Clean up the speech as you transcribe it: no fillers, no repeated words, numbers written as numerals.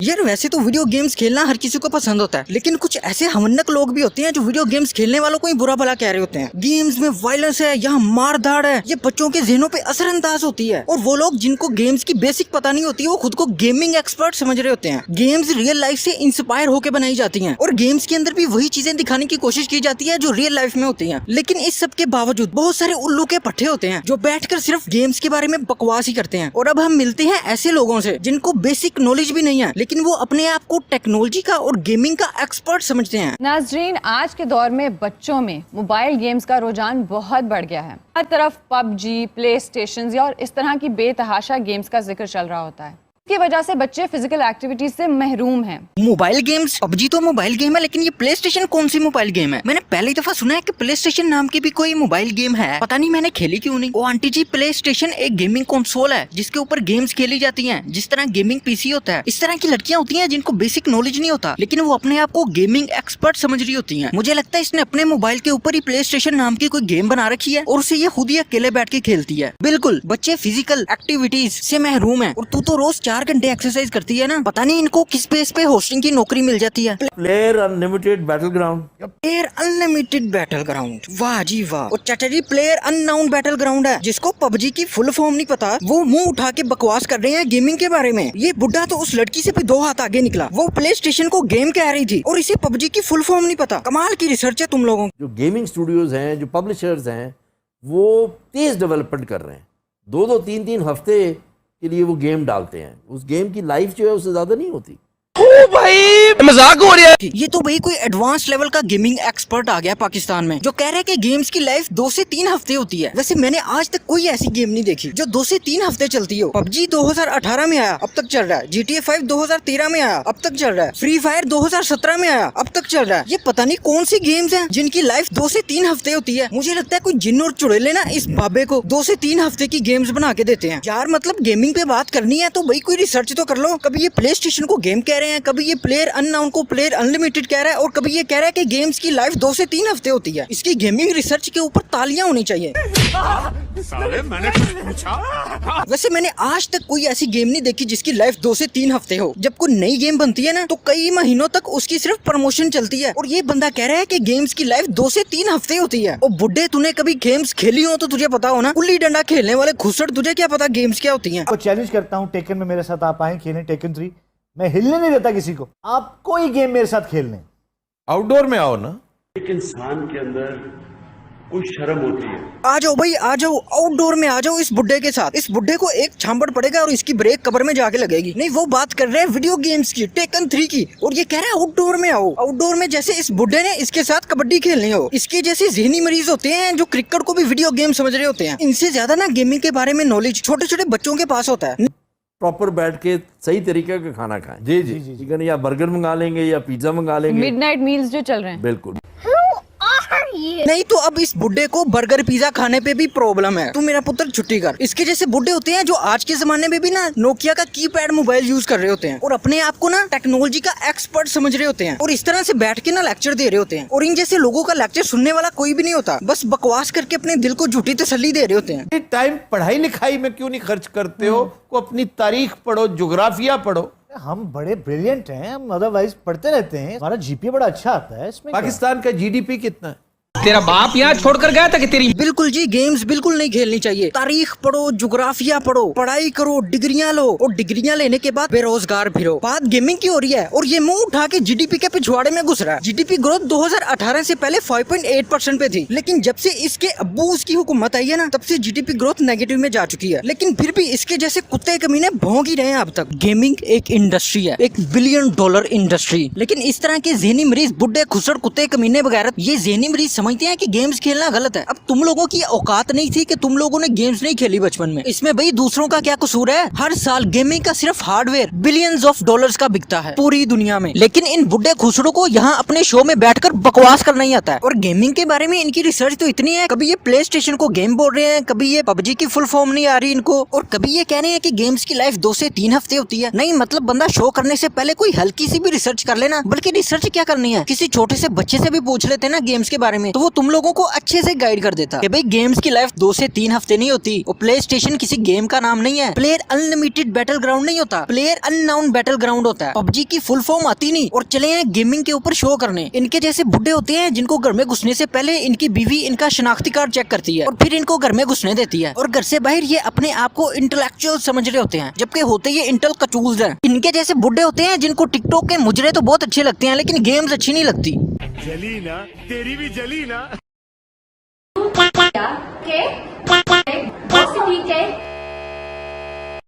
यार वैसे तो वीडियो गेम्स खेलना हर किसी को पसंद होता है, लेकिन कुछ ऐसे हमनक लोग भी होते हैं जो वीडियो गेम्स खेलने वालों को ही बुरा भला कह रहे होते हैं। गेम्स में वायलेंस है, यहाँ मार धाड़ है, ये बच्चों के जहनों पे असरअंदाज होती है। और वो लोग जिनको गेम्स की बेसिक पता नहीं होती है, वो खुद को गेमिंग एक्सपर्ट समझ रहे होते हैं। गेम्स रियल लाइफ से इंस्पायर होकर बनाई जाती हैं और गेम्स के अंदर भी वही चीजें दिखाने की कोशिश की जाती है जो रियल लाइफ में होती हैं। लेकिन इस सब के बावजूद बहुत सारे उल्लू के पट्टे होते हैं जो बैठकर सिर्फ गेम्स के बारे में बकवास ही करते हैं। और अब हम मिलते हैं ऐसे लोगों से जिनको बेसिक नॉलेज भी नहीं है, लेकिन वो अपने आप को टेक्नोलॉजी का और गेमिंग का एक्सपर्ट समझते हैं। नाज़रीन, आज के दौर में बच्चों में मोबाइल गेम्स का रुझान बहुत बढ़ गया है। हर तरफ पबजी, प्ले स्टेशन और इस तरह की बेतहाशा गेम्स का जिक्र चल रहा होता है। इसकी वजह से बच्चे फिजिकल एक्टिविटीज से महरूम हैं। मोबाइल गेम्स, पबजी तो मोबाइल गेम है, लेकिन ये प्ले स्टेशन कौन सी मोबाइल गेम है? मैंने पहली दफा सुना है कि प्ले स्टेशन नाम की भी कोई मोबाइल गेम है। पता नहीं मैंने खेली क्यों नहीं। ओ आंटी जी, प्ले स्टेशन एक गेमिंग कंसोल है जिसके ऊपर गेम्स खेली जाती हैं, जिस तरह गेमिंग पीसी होता है। इस तरह की लड़कियां होती हैं जिनको बेसिक नॉलेज नहीं होता, लेकिन वो अपने आप को गेमिंग एक्सपर्ट समझ रही होती हैं। मुझे लगता है इसने अपने मोबाइल के ऊपर ही प्ले स्टेशन नाम की कोई गेम बना रखी है और उसे ये खुद ही अकेले बैठ के खेलती है। बिल्कुल, बच्चे फिजिकल एक्टिविटीज से महरूम है। और तू तो रोज 4 घंटे एक्सरसाइज करती है ना, पता नहीं इनको किस बेस पे होस्टिंग की नौकरी मिल जाती है। Player unlimited battle ground. Player unlimited battle ground, वाह जी वाह। और चाचा जी, प्लेयर अननाउन बैटल ग्राउंड है। जिसको पबजी की फुल फॉर्म नहीं पता, वो मुंह उठा के बकवास कर रहे हैं गेमिंग के बारे में। ये बुढ़ा तो उस लड़की से भी 2 हाथ आगे निकला। वो प्ले स्टेशन को गेम कह रही थी और इसे पबजी की फुल फॉर्म नहीं पता। कमाल की रिसर्च है तुम लोगों की। जो गेमिंग स्टूडियोज हैं, जो पब्लिशर्स हैं, वो तेज डेवलपमेंट कर रहे हैं। 2-2, 3-3 हफ्ते के लिए वो गेम डालते हैं। उस गेम की लाइफ जो है उससे ज्यादा नहीं होती। ओ भाई, मजाक हो रहा है। ये तो भाई कोई एडवांस लेवल का गेमिंग एक्सपर्ट आ गया पाकिस्तान में, जो कह रहा है कि गेम्स की लाइफ 2 से 3 हफ्ते होती है। वैसे मैंने आज तक कोई ऐसी गेम नहीं देखी जो 2 से 3 हफ्ते चलती हो। पबजी 2018 में आया, अब तक चल रहा है। GTA 5 2013 में आया, अब तक चल रहा है। फ्री फायर 2017 में आया, अब तक चल रहा है। ये पता नहीं कौन सी गेम्स हैं जिनकी लाइफ 2 से 3 हफ्ते होती है। मुझे लगता है कोई जिन्न और चुड़ैले ना इस बाबे को 2 से 3 हफ्ते की गेम्स बना के देते हैं। यार मतलब गेमिंग पे बात करनी है तो भाई कोई रिसर्च तो कर लो। कभी ये प्ले स्टेशन को गेम कह रहे हैं, कभी ये प्लेयर अननाउन को प्लेयर अनलिमिटेड कह रहा है, और कभी ये कह रहा है कि गेम्स की लाइफ 2 से 3 हफ्ते होती है। इसकी गेमिंग रिसर्च के ऊपर तालियां होनी चाहिए। साले, मैंने कुछ पूछा? वैसे मैंने आज तक कोई ऐसी गेम नहीं देखी जिसकी लाइफ 2 से 3 हफ्ते हो। जब कोई नई गेम बनती है ना, तो कई महीनों तक उसकी सिर्फ प्रमोशन चलती है। और ये बंदा कह रहा है कि गेम्स की लाइफ 2 से 3 हफ्ते होती है। और बुड्ढे, तूने कभी गेम्स खेली हो तो तुझे पता हो ना। गुल्ली डंडा खेलने वाले घुसड़, तुझे क्या पता गेम्स क्या होती है? को चैलेंज करता हूँ, टेकन में मेरे साथ आप आए खेलें। टेकन 3 मैं हिलने नहीं देता किसी को। आप कोई गेम मेरे साथ खेल लें। आउटडोर में आओ ना। एक इंसान के अंदर कुछ शर्म होती है। आ जाओ भाई, आ जाओ, आउटडोर में आ जाओ इस बुड्ढे के साथ। इस बुड्ढे को एक छांबड़ पड़ेगा और इसकी ब्रेक कबर में जाके लगेगी। नहीं, वो बात कर रहे हैं वीडियो गेम्स की, टेकन 3 की, और ये कह रहा है आउटडोर में आओ। आउटडोर में जैसे इस बुड्ढे ने इसके साथ कबड्डी खेलनी हो। इसके जैसे ज़हनी मरीज होते हैं जो क्रिकेट को भी वीडियो गेम समझ रहे होते हैं। इनसे ज्यादा ना गेमिंग के बारे में नॉलेज छोटे छोटे बच्चों के पास होता है। प्रॉपर बैठ के सही तरीके का खाना खाएं। जी जी जी, ठीक है ना? या बर्गर मंगा लेंगे या पिज्जा मंगा लेंगे। मिडनाइट मील्स जो चल रहे हैं। बिल्कुल। नहीं तो अब इस बुड्ढे को बर्गर पिज्जा खाने पे भी प्रॉब्लम है। तू मेरा पुत्र छुट्टी कर। इसके जैसे बुड्ढे होते हैं जो आज के जमाने में भी ना नोकिया का कीपैड मोबाइल यूज कर रहे होते हैं और अपने आप को ना टेक्नोलॉजी का एक्सपर्ट समझ रहे होते हैं, और इस तरह से बैठ के ना लेक्चर दे रहे होते हैं। और इन जैसे लोगों का लेक्चर सुनने वाला कोई भी नहीं होता, बस बकवास करके अपने दिल को झूठी तसल्ली दे रहे होते हैं। टाइम पढ़ाई लिखाई में क्यों नहीं खर्च करते हो? को अपनी तारीख पढ़ो, ज्योग्राफिया पढ़ो। हम बड़े ब्रिलियंट हैं, हम अदरवाइज पढ़ते रहते हैं। हमारा जीपीए बड़ा अच्छा आता है। इसमें पाकिस्तान का जीडीपी कितना है? तेरा बाप यहाँ छोड़कर गया था कि तेरी। बिल्कुल जी, गेम्स बिल्कुल नहीं खेलनी चाहिए। तारीख पढ़ो, ज्योग्राफिया पढ़ो, पढ़ाई करो, डिग्रियां लो, और डिग्रियां लेने के बाद बेरोजगार फिरो। बात गेमिंग की हो रही है और ये मुंह उठा के जीडीपी के पिछवाड़े में घुस रहा है। जीडीपी ग्रोथ 2018 से पहले 5.8% पे थी, लेकिन जब से इसके अब्बू उसकी हुकूमत आई है ना, तब से जीडीपी ग्रोथ नेगेटिव में जा चुकी है। लेकिन फिर भी इसके जैसे कुत्ते कमीने भौंक ही रहे हैं अब तक। गेमिंग एक इंडस्ट्री है, एक $1 बिलियन इंडस्ट्री। लेकिन इस तरह के ज़हनी मरीज, बुड्ढे खुसड़ कुत्ते कमीने वगैरह, ये ज़हनी मरीज समझते हैं कि गेम्स खेलना गलत है। अब तुम लोगों की औकात नहीं थी कि तुम लोगों ने गेम्स नहीं खेली बचपन में। इसमें भाई दूसरों का क्या कसूर है? हर साल गेमिंग का सिर्फ हार्डवेयर बिलियंस ऑफ डॉलर्स का बिकता है पूरी दुनिया में, लेकिन इन बुड्ढे खुसड़ों को यहाँ अपने शो में बैठकर बकवास करना ही आता है। और गेमिंग के बारे में इनकी रिसर्च तो इतनी है, कभी ये प्ले स्टेशन को गेम बोल रहे हैं, कभी ये पबजी की फुल फॉर्म नहीं आ रही इनको, और कभी ये कह रहे हैं कि गेम्स की लाइफ 2 से 3 हफ्ते होती है। नहीं मतलब बंदा शो करने से पहले कोई हल्की सी भी रिसर्च कर लेना। बल्कि रिसर्च क्या करनी है, किसी छोटे से बच्चे से भी पूछ लेते ना गेम्स के बारे में, तो वो तुम लोगों को अच्छे से गाइड कर देता कि भाई गेम्स की लाइफ 2 से 3 हफ्ते नहीं होती। और प्ले स्टेशन किसी गेम का नाम नहीं है। प्लेयर अनलिमिटेड बैटल ग्राउंड नहीं होता, प्लेयर अननाउन बैटल ग्राउंड होता है। पबजी की फुल फॉर्म आती नहीं और चले हैं गेमिंग के ऊपर शो करने। इनके जैसे बुढ़े होते हैं जिनको घर में घुसने से पहले इनकी बीवी इनका शनाख्ती कार्ड चेक करती है और फिर इनको घर में घुसने देती है। और घर से बाहर ये अपने आप को इंटेलेक्चुअल समझ रहे होते हैं, जबकि होते ये इंटेल कचूज हैं। इनके जैसे बुढ़े होते हैं जिनको टिकटॉक के मुजरे तो बहुत अच्छे लगते हैं लेकिन गेम्स अच्छी नहीं लगती। जली ना, तेरी भी जली ना। ठीक है